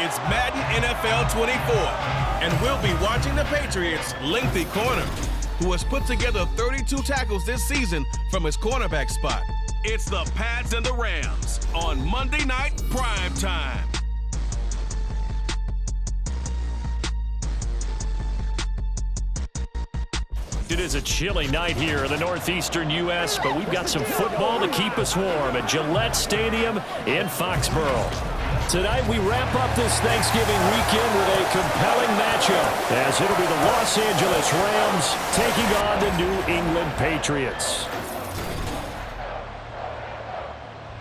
It's Madden NFL 24, and we'll be watching the Patriots' lengthy corner, who has put together 32 tackles this season from his cornerback spot. It's the Pats and the Rams on Monday Night Prime Time. It is a chilly night here in the northeastern U.S., but we've got some football to keep us warm at Gillette Stadium in Foxborough. Tonight we wrap up this Thanksgiving weekend with a compelling matchup, as it'll be the Los Angeles Rams taking on the New England Patriots.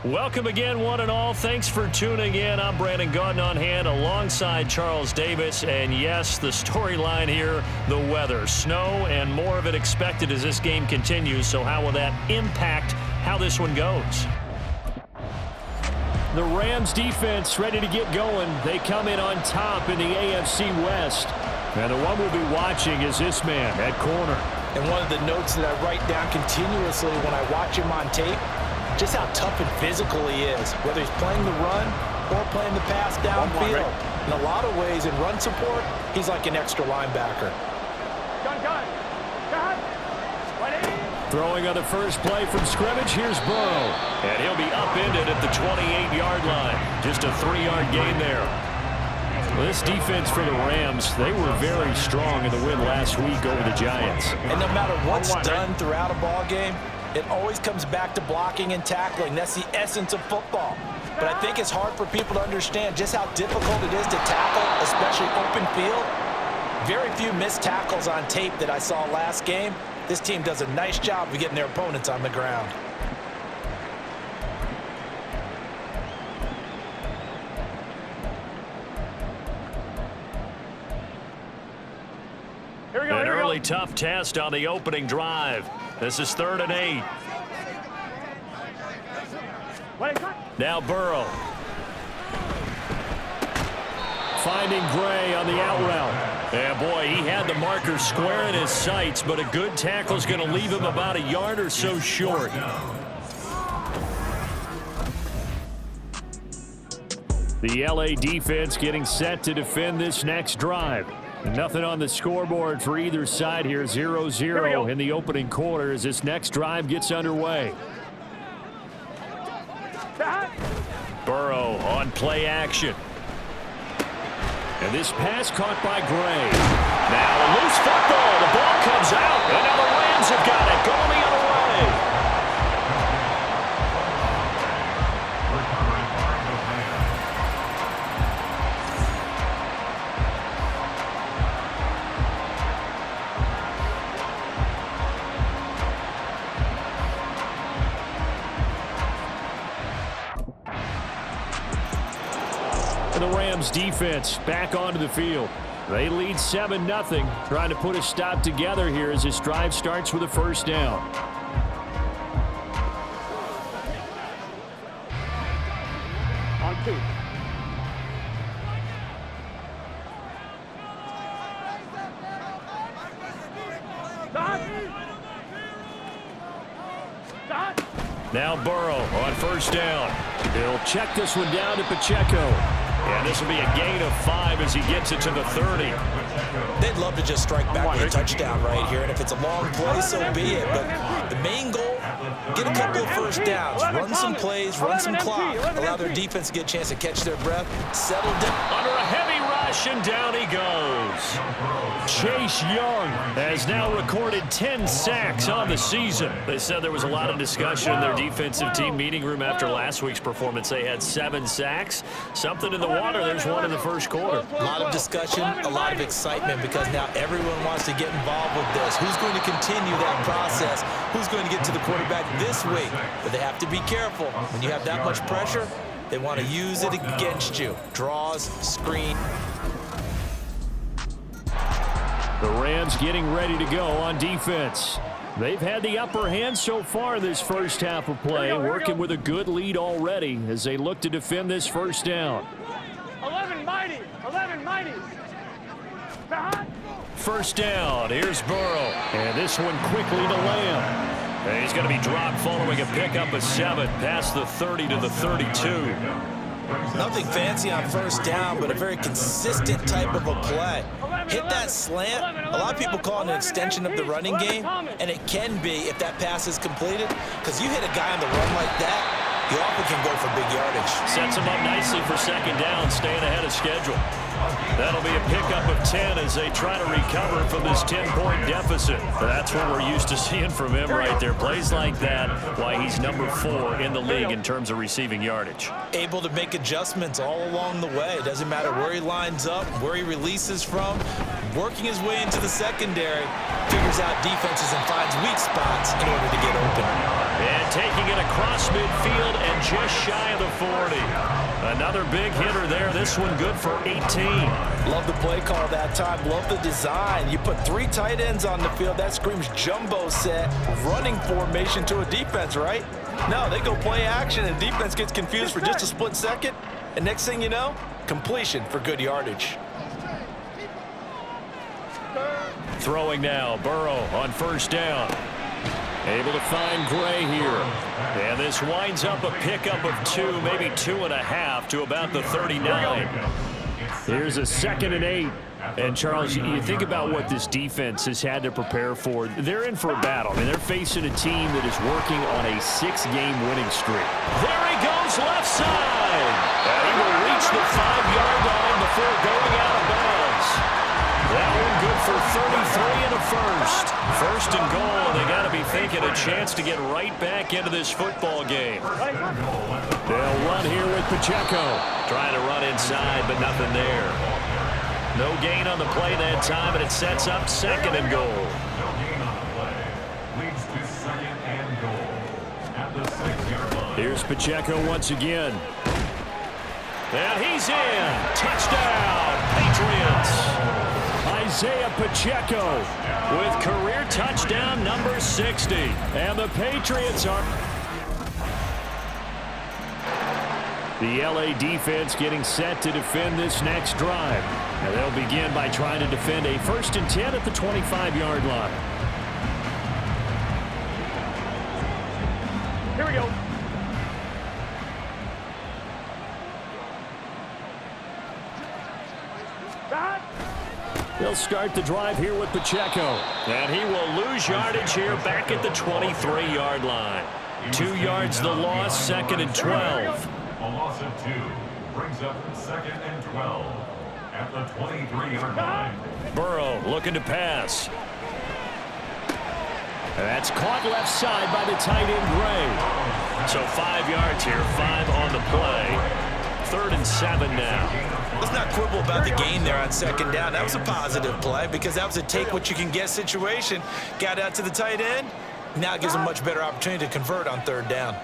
Welcome again, one and all. Thanks for tuning in. I'm Brandon Gautin on hand alongside Charles Davis. And yes, the storyline here, the weather. Snow and more of it expected as this game continues. So how will that impact how this one goes? The Rams defense ready to get going. They come in on top in the AFC West. And the one we'll be watching is this man at corner. And one of the notes that I write down continuously when I watch him on tape, just how tough and physical he is, whether he's playing the run or playing the pass downfield. In a lot of ways, in run support, he's like an extra linebacker. Throwing on the first play from scrimmage, here's Burrow. And he'll be upended at the 28-yard line. Just a 3-yard gain there. Well, this defense for the Rams, they were very strong in the win last week over the Giants. And no matter what's done throughout a ball game, it always comes back to blocking and tackling. That's the essence of football. But I think it's hard for people to understand just how difficult it is to tackle, especially open field. Very few missed tackles on tape that I saw last game. This team does a nice job of getting their opponents on the ground. An early tough test on the opening drive. This is 3rd and 8. Now Burrow. Finding Gray on the out route. And boy, he had the marker square in his sights, but a good tackle is going to leave him about a yard or so short. The LA defense getting set to defend this next drive. Nothing on the scoreboard for either side here. 0-0 in the opening quarter as this next drive gets underway. Burrow on play action. And this pass caught by Gray. Now a loose football. The ball comes out. And now the Rams have got it. Going the other way. The Rams defense back onto the field. They lead 7-0, trying to put a stop together here as this drive starts with a first down. On 2. Now Burrow on first down. He'll check this one down to Pacheco. And this will be a gain of 5 as he gets it to the 30. They'd love to just strike back with a touchdown right here, and if it's a long play, so be it. But the main goal, get a couple of first downs, run some plays, run some clock, allow their defense to get a chance to catch their breath, settle down. Under a heavy rush, and down he goes. Chase Young has now recorded 10 sacks on the season. They said there was a lot of discussion in their defensive team meeting room after last week's performance. They had 7 sacks. Something in the water. There's one in the first quarter. A lot of discussion, a lot of excitement, because now everyone wants to get involved with this. Who's going to continue that process? Who's going to get to the quarterback this week? But they have to be careful. When you have that much pressure, they want to use it against you. Draws, screen. The Rams getting ready to go on defense. They've had the upper hand so far this first half of play, working with a good lead already as they look to defend this first down. 11 mighty. First down. Here's Burrow. And this one quickly to Lamb. And he's going to be dropped following a pickup of 7 past the 30 to the 32. Nothing fancy on first down, but a very consistent type of a play. Hit that slant. A lot of people call it an extension of the running game, and it can be if that pass is completed, because you hit a guy on the run like that, you often can go for big yardage. Sets him up nicely for second down, staying ahead of schedule. That'll be a pickup of 10 as they try to recover from this 10-point deficit. That's what we're used to seeing from him right there. Plays like that, why he's number 4 in the league in terms of receiving yardage. Able to make adjustments all along the way. It doesn't matter where he lines up, where he releases from. Working his way into the secondary, figures out defenses and finds weak spots in order to get open. And taking it across midfield and just shy of the 40. Another big hitter there. This one good for 18. Love the play call that time. Love the design. You put 3 tight ends on the field. That screams jumbo set, running formation to a defense, right? No, they go play action, and defense gets confused for just a split second. And next thing you know, completion for good yardage. Throwing now, Burrow on first down. Able to find Gray here. And this winds up a pickup of 2, maybe 2.5 to about the 39. Here's a 2nd and 8. And, Charles, you think about what this defense has had to prepare for. They're in for a battle. I mean, they're facing a team that is working on a 6-game winning streak. There he goes, left side. And he will reach the 5-yard line before going out of bounds. That one good for 33 and a first. First and goal, and they got to be thinking a chance to get right back into this football game. They'll run here with Pacheco. Trying to run inside, but nothing there. No gain on the play that time, and it sets up 2nd and goal. Here's Pacheco once again. And he's in. Touchdown, Patriots. Isaiah Pacheco with career touchdown number 60. And the Patriots are... The LA defense getting set to defend this next drive. And they'll begin by trying to defend a 1st and 10 at the 25-yard line. Here we go. They'll start the drive here with Pacheco. And he will lose yardage here back at the 23-yard line. 2 yards the loss, 2nd and 12. A loss of 2 brings up 2nd and 12 at the 23-yard line. Burrow looking to pass. That's caught left side by the tight end Gray. So 5 yards here, 5 on the play. 3rd and 7 now. Let's not quibble about the gain there on 2nd down. That was a positive play because that was a take-what-you-can-get situation. Got out to the tight end. Now it gives them a much better opportunity to convert on 3rd down.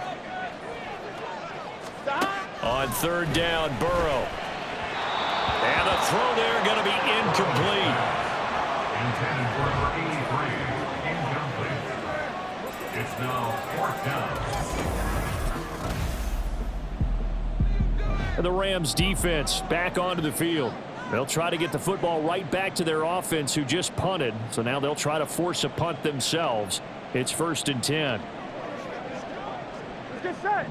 On 3rd down, Burrow. And the throw there going to be incomplete. Intended for number 83, incomplete. It's now 4th down. The Rams defense back onto the field. They'll try to get the football right back to their offense who just punted. So now they'll try to force a punt themselves. It's 1st and 10. Let's get set.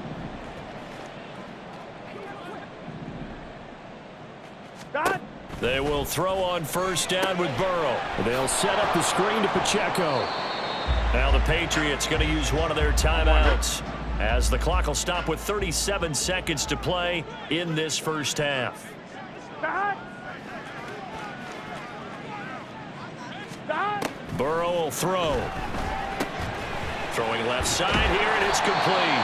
Stop. They will throw on 1st down with Burrow. They'll set up the screen to Pacheco. Now the Patriots going to use one of their timeouts, as the clock will stop with 37 seconds to play in this first half. Stop. Stop. Burrow will throw. Throwing left side here, and it's complete.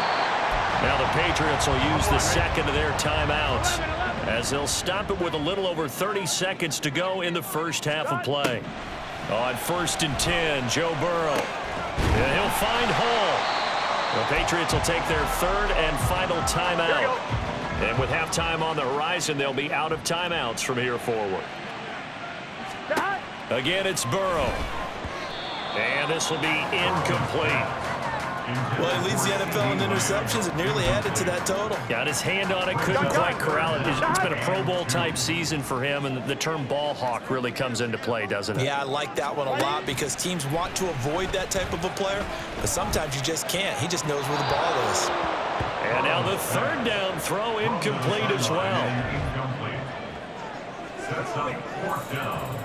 Now the Patriots will use the 2nd of their timeouts, as they'll stop it with a little over 30 seconds to go in the first half of play. On 1st and 10, Joe Burrow. And he'll find Hall. The Patriots will take their 3rd and final timeout. And with halftime on the horizon, they'll be out of timeouts from here forward. Again, it's Burrow. And this will be incomplete. Well, he leads the NFL in interceptions and nearly added to that total. Got his hand on it, couldn't quite corral it. It's been a Pro Bowl-type season for him, and the term ball hawk really comes into play, doesn't it? Yeah, I like that one a lot because teams want to avoid that type of a player, but sometimes you just can't. He just knows where the ball is. And now the third down throw incomplete as well. Incomplete. Sets up fourth down.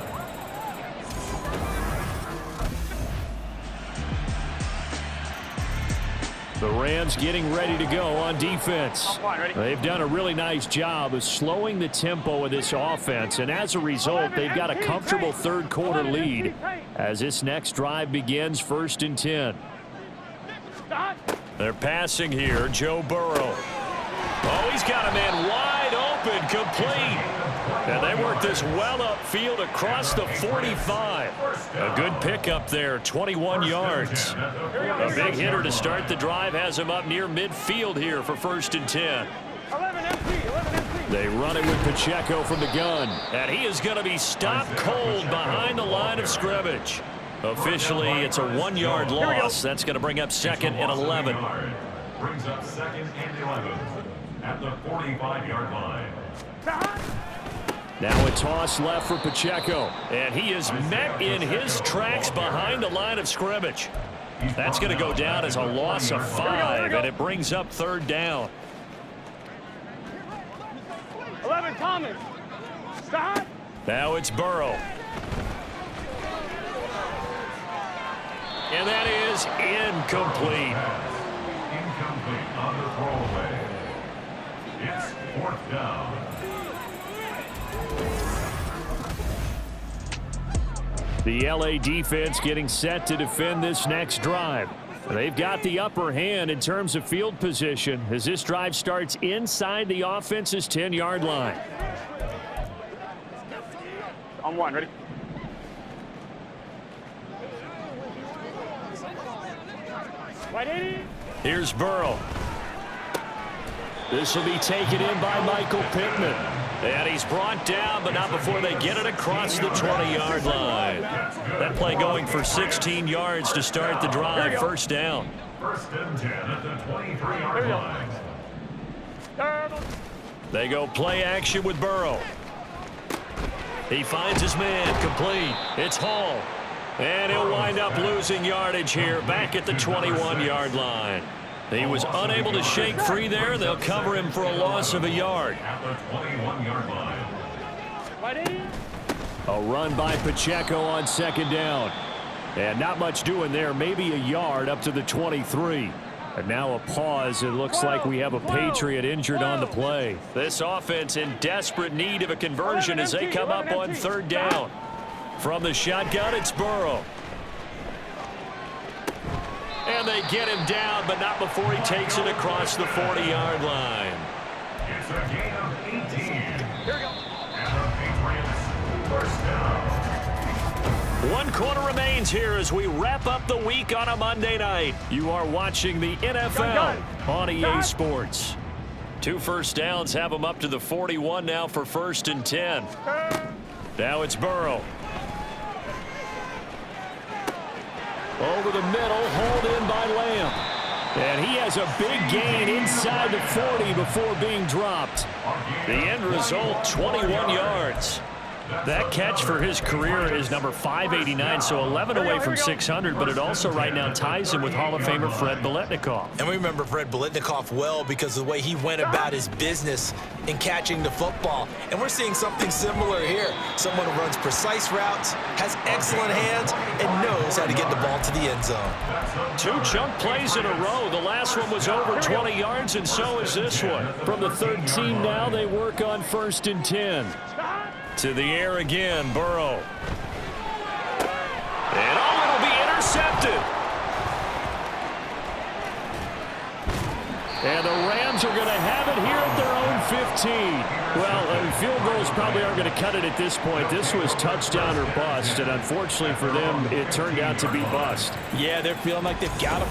The Rams getting ready to go on defense. They've done a really nice job of slowing the tempo of this offense, and as a result, they've got a comfortable third quarter lead as this next drive begins 1st and 10. They're passing here, Joe Burrow. Oh, he's got a man wide open, complete. And they work this well upfield across the 45. A good pickup there, 21 yards. A big hitter to start the drive has him up near midfield here for 1st and 10. They run it with Pacheco from the gun. And he is going to be stopped cold behind the line of scrimmage. Officially, it's a 1-yard loss. That's going to bring up 2nd and 11. Brings up 2nd and 11 at the 45-yard line. Now a toss left for Pacheco, and he is met in his tracks behind the line of scrimmage. That's going to go down as a loss of 5, and it brings up 3rd down. 11, Thomas. Stop. Now it's Burrow. And that is incomplete. Incomplete on the throwaway. It's 4th down. The LA defense getting set to defend this next drive. They've got the upper hand in terms of field position as this drive starts inside the offense's 10-yard line. On 1, ready? Right 80. Here's Burrow. This will be taken in by Michael Pittman. And he's brought down, but not before they get it across the 20-yard line. That play going for 16 yards to start the drive. 1st down. 1st and 10 at the 23-yard line. They go play action with Burrow. He finds his man, complete. It's Hall. And he'll wind up losing yardage here back at the 21-yard line. He was unable to shake free there. They'll cover him for a loss of a yard. At the 21-yard line. A run by Pacheco on 2nd down. And not much doing there. Maybe a yard up to the 23. And now a pause. It looks like we have a Patriot injured on the play. This offense in desperate need of a conversion as they come up on 3rd down. From the shotgun, it's Burrow. And they get him down, but not before he takes it across the 40-yard line. It's a gain of 18. Here we go. And the Patriots 1st down. 1 quarter remains here as we wrap up the week on a Monday night. You are watching the NFL on EA Sports. 2 first downs have them up to the 41 now for 1st and 10. Now it's Burrow. Over the middle, hauled in by Lamb. And he has a big gain inside the 40 before being dropped. The end result, 21 yards. That catch for his career is number 589, so 11 away from 600, but it also right now ties him with Hall of Famer Fred Biletnikoff. And we remember Fred Biletnikoff well because of the way he went about his business in catching the football. And we're seeing something similar here. Someone who runs precise routes, has excellent hands, and knows how to get the ball to the end zone. 2 chunk plays in a row. The last one was over 20 yards, and so is this one. From the 13 now, they work on 1st and 10. To the air again, Burrow. And it'll be intercepted. And the Rams are going to have it here at their own 15. Well, field goals probably aren't going to cut it at this point. This was touchdown or bust, and unfortunately for them, it turned out to be bust. Yeah, they're feeling like they've got him.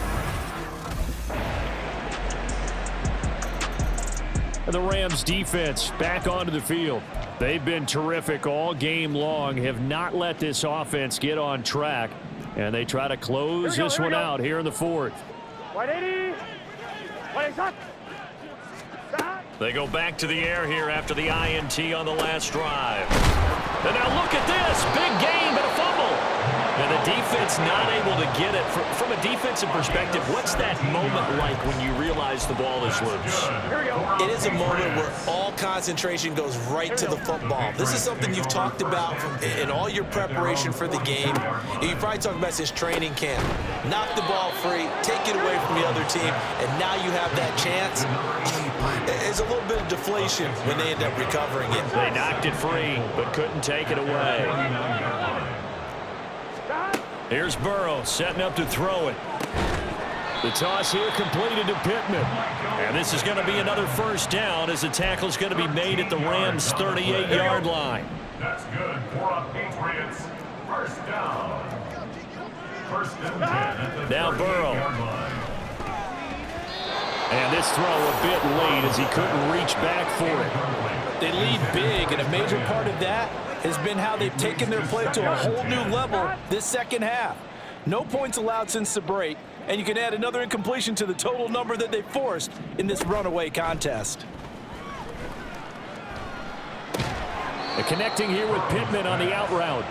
The Rams defense back onto the field. They've been terrific all game long, have not let this offense get on track, and they try to close this one out here in the 4th. 180. 180. They go back to the air here after the INT on the last drive. And now look at this. Big gain, but a fumble. And the defense not able to get it. From a defensive perspective, what's that moment like when you realize the ball is loose? It is a moment where all concentration goes right to the football. This is something you've talked about in all your preparation for the game. You probably talked about this training camp. Knock the ball free, take it away from the other team, and now you have that chance. There's a little bit of deflation when they end up recovering it. They knocked it free, but couldn't take it away. Here's Burrow setting up to throw it. The toss here completed to Pittman. And this is going to be another first down as the tackle is going to be made at the Rams' 38-yard line. That's good for a Patriots first down. First and 10 at the Now Burrow. 38-yard line. And this throw a bit late as he couldn't reach back for it. They lead big, and a major part of that has been how they've taken their play to a whole new level this second half. No points allowed since the break, and you can add another incompletion to the total number that they forced in this runaway contest. Connecting here with Pittman on the out route.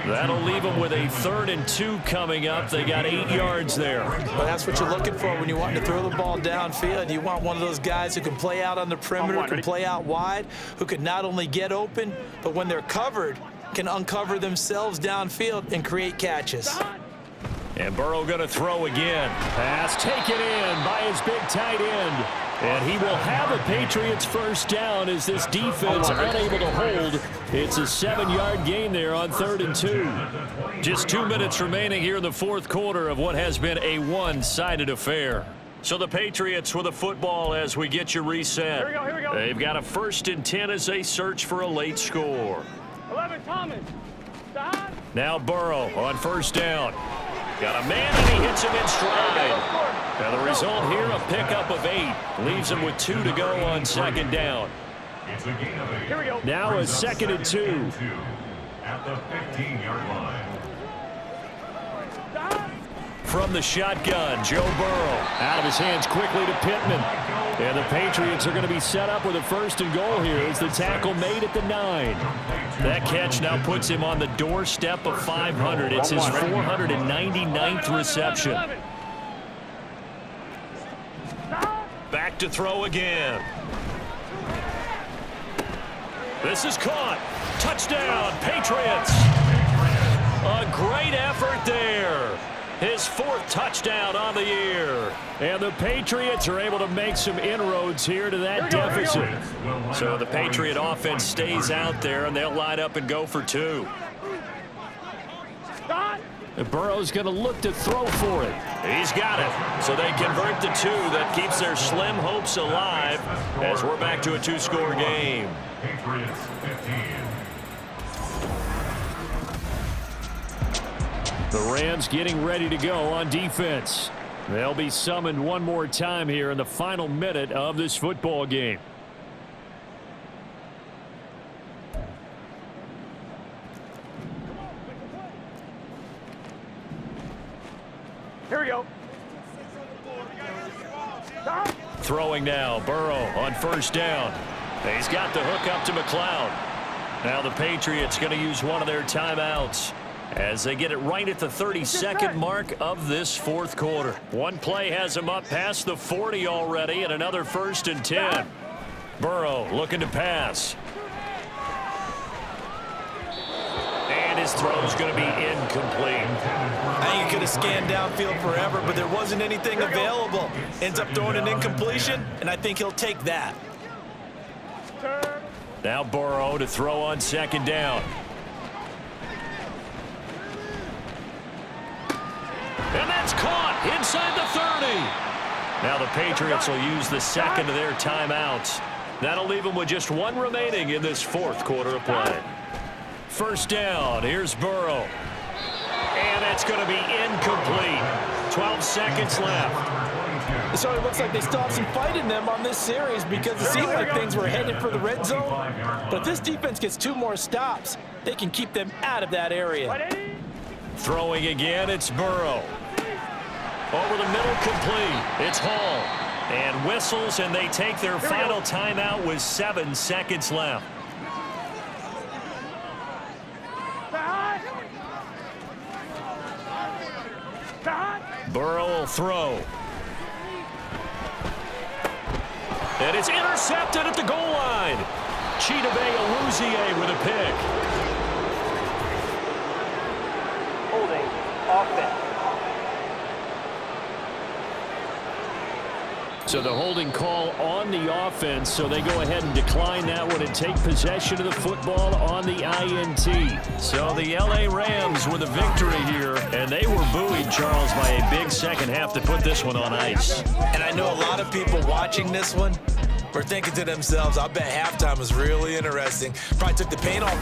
That'll leave them with a 3rd and 2 coming up. They got 8 yards there. Well, that's what you're looking for when you want to throw the ball downfield. You want one of those guys who can play out on the perimeter, can play out wide, who can not only get open, but when they're covered, can uncover themselves downfield and create catches. And Burrow going to throw again. Pass taken in by his big tight end. And he will have a Patriots first down as this defense unable to hold. It's a 7-yard gain there on 3rd and 2. Just 2 minutes remaining here in the fourth quarter of what has been a one-sided affair. So the Patriots with a football as we get you reset. Here we go. They've got a 1st and 10 as they search for a late score. 11, Thomas. Stop. Now Burrow on first down. Got a man and he hits him in stride. Now the result here, a pickup of 8. Leaves him with 2 to go on 2nd down. It's a gain of 8. Here we go. Now a 2nd and 2. At the 15-yard line. Stop. From the shotgun, Joe Burrow. Out of his hands quickly to Pittman. And the Patriots are going to be set up with a 1st and goal here as the tackle made at the 9. That catch now puts him on the doorstep of 500. It's his 499th reception. Back to throw again. This is caught. Touchdown, Patriots. A great effort there. His 4th touchdown on the year. And the Patriots are able to make some inroads here to that deficit. So the Patriot offense stays out there, and they'll line up and go for 2. Burrow's going to look to throw for it. He's got it. So they convert the 2. That keeps their slim hopes alive as we're back to a 2-score game. Patriots 15. The Rams getting ready to go on defense. They'll be summoned one more time here in the final minute of this football game. Here we go. Stop. Throwing now, Burrow on first down. He's got the hook up to McLeod. Now the Patriots going to use one of their timeouts as they get it right at the 32nd mark of this fourth quarter. One play has him up past the 40 already, and another 1st and 10. Burrow looking to pass. And his throw's going to be incomplete. I think he could have scanned downfield forever, but there wasn't anything available. Ends up throwing an incompletion, and I think he'll take that. Now Burrow to throw on 2nd down. And that's caught inside the 30. Now the Patriots will use the 2nd of their timeouts. That'll leave them with just 1 remaining in this fourth quarter of play. First down, here's Burrow. And it's going to be incomplete. 12 seconds left. So it looks like they still have some fight in them on this series because it seemed like things were headed for the red zone. But if this defense gets 2 more stops, they can keep them out of that area. Throwing again, it's Burrow. Over the middle, complete. It's Hall. And whistles, and they take their final timeout with 7 seconds left. Burrow will throw. And it's intercepted at the goal line. Chidobe Awuzie with a pick. Holding. Offense. So the holding call on the offense, so they go ahead and decline that one and take possession of the football on the INT. So the LA Rams with a victory here, and they were buoyed, Charles, by a big second half to put this one on ice. And I know a lot of people watching this one were thinking to themselves, I bet halftime was really interesting. Probably took the paint off